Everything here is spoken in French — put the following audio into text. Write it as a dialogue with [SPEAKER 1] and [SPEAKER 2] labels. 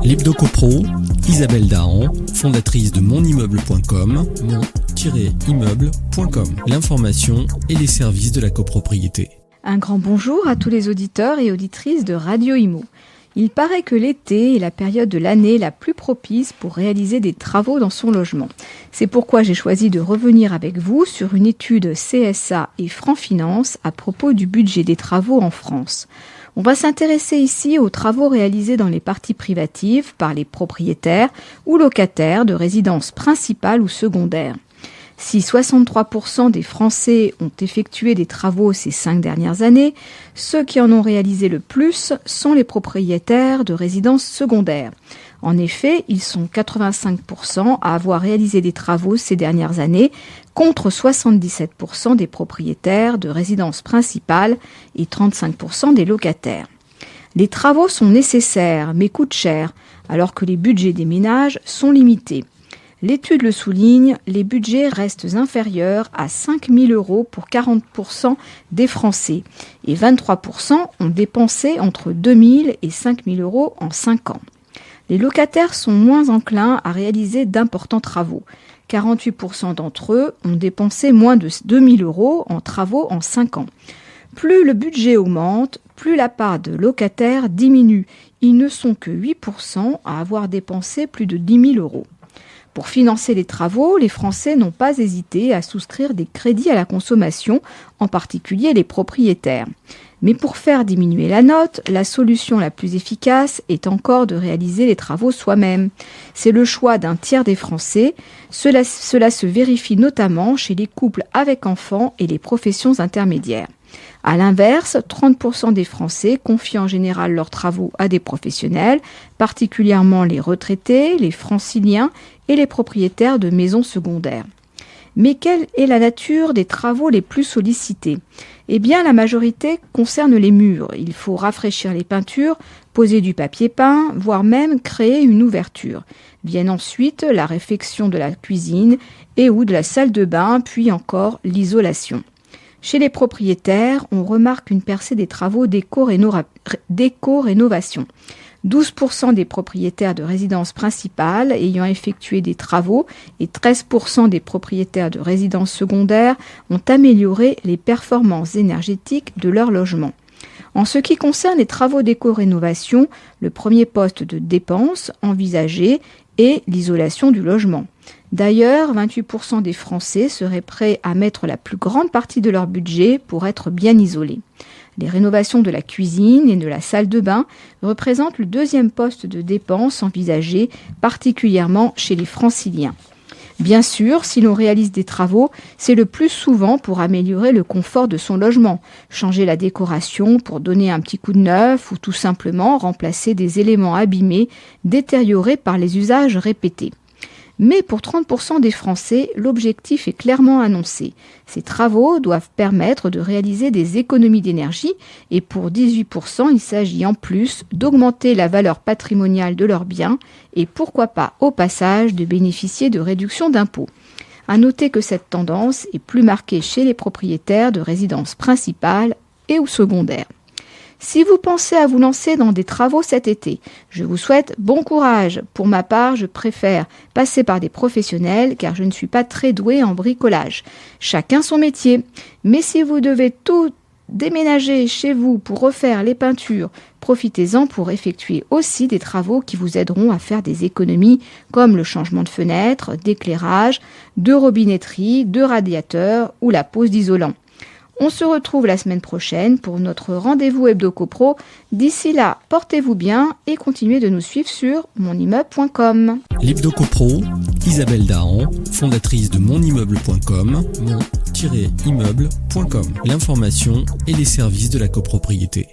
[SPEAKER 1] L'Hebdo-Copro, Isabelle Dahan, fondatrice de monimmeuble.com, mon-immeuble.com. L'information et les services de la copropriété.
[SPEAKER 2] Un grand bonjour à tous les auditeurs et auditrices de Radio Imo. Il paraît que l'été est la période de l'année la plus propice pour réaliser des travaux dans son logement. C'est pourquoi j'ai choisi de revenir avec vous sur une étude CSA et Franc Finance à propos du budget des travaux en France. On va s'intéresser ici aux travaux réalisés dans les parties privatives par les propriétaires ou locataires de résidences principales ou secondaires. Si 63% des Français ont effectué des travaux ces 5 dernières années, ceux qui en ont réalisé le plus sont les propriétaires de résidences secondaires. En effet, ils sont 85% à avoir réalisé des travaux ces dernières années, contre 77% des propriétaires de résidences principales et 35% des locataires. Les travaux sont nécessaires, mais coûtent cher, alors que les budgets des ménages sont limités. L'étude le souligne, les budgets restent inférieurs à 5 000 € pour 40% des Français et 23% ont dépensé entre 2 000 et 5 000 € en 5 ans. Les locataires sont moins enclins à réaliser d'importants travaux. 48% d'entre eux ont dépensé moins de 2 000 € en travaux en 5 ans. Plus le budget augmente, plus la part de locataires diminue. Ils ne sont que 8% à avoir dépensé plus de 10 000 €. Pour financer les travaux, les Français n'ont pas hésité à souscrire des crédits à la consommation, en particulier les propriétaires. Mais pour faire diminuer la note, la solution la plus efficace est encore de réaliser les travaux soi-même. C'est le choix d'un tiers des Français. Cela se vérifie notamment chez les couples avec enfants et les professions intermédiaires. A l'inverse, 30% des Français confient en général leurs travaux à des professionnels, particulièrement les retraités, les franciliens et les propriétaires de maisons secondaires. Mais quelle est la nature des travaux les plus sollicités ? Eh bien, la majorité concerne les murs. Il faut rafraîchir les peintures, poser du papier peint, voire même créer une ouverture. Viennent ensuite la réfection de la cuisine et ou de la salle de bain, puis encore l'isolation. Chez les propriétaires, on remarque une percée des travaux d'éco-rénovation. 12% des propriétaires de résidences principales ayant effectué des travaux et 13% des propriétaires de résidences secondaires ont amélioré les performances énergétiques de leur logement. En ce qui concerne les travaux d'éco-rénovation, le premier poste de dépense envisagé est l'isolation du logement. D'ailleurs, 28% des Français seraient prêts à mettre la plus grande partie de leur budget pour être bien isolés. Les rénovations de la cuisine et de la salle de bain représentent le deuxième poste de dépense envisagé, particulièrement chez les franciliens. Bien sûr, si l'on réalise des travaux, c'est le plus souvent pour améliorer le confort de son logement, changer la décoration pour donner un petit coup de neuf ou tout simplement remplacer des éléments abîmés, détériorés par les usages répétés. Mais pour 30% des Français, l'objectif est clairement annoncé. Ces travaux doivent permettre de réaliser des économies d'énergie et pour 18%, il s'agit en plus d'augmenter la valeur patrimoniale de leurs biens et pourquoi pas au passage de bénéficier de réductions d'impôts. À noter que cette tendance est plus marquée chez les propriétaires de résidences principales et ou secondaires. Si vous pensez à vous lancer dans des travaux cet été, je vous souhaite bon courage. Pour ma part, je préfère passer par des professionnels car je ne suis pas très douée en bricolage. Chacun son métier. Mais si vous devez tout déménager chez vous pour refaire les peintures, profitez-en pour effectuer aussi des travaux qui vous aideront à faire des économies comme le changement de fenêtre, d'éclairage, de robinetterie, de radiateur ou la pose d'isolant. On se retrouve la semaine prochaine pour notre rendez-vous Hebdo-Copro. D'ici là, portez-vous bien et continuez de nous suivre sur monimmeuble.com.
[SPEAKER 1] L'Hebdo-Copro, Isabelle Dahan, fondatrice de monimmeuble.com, mon-immeuble.com. L'information et les services de la copropriété.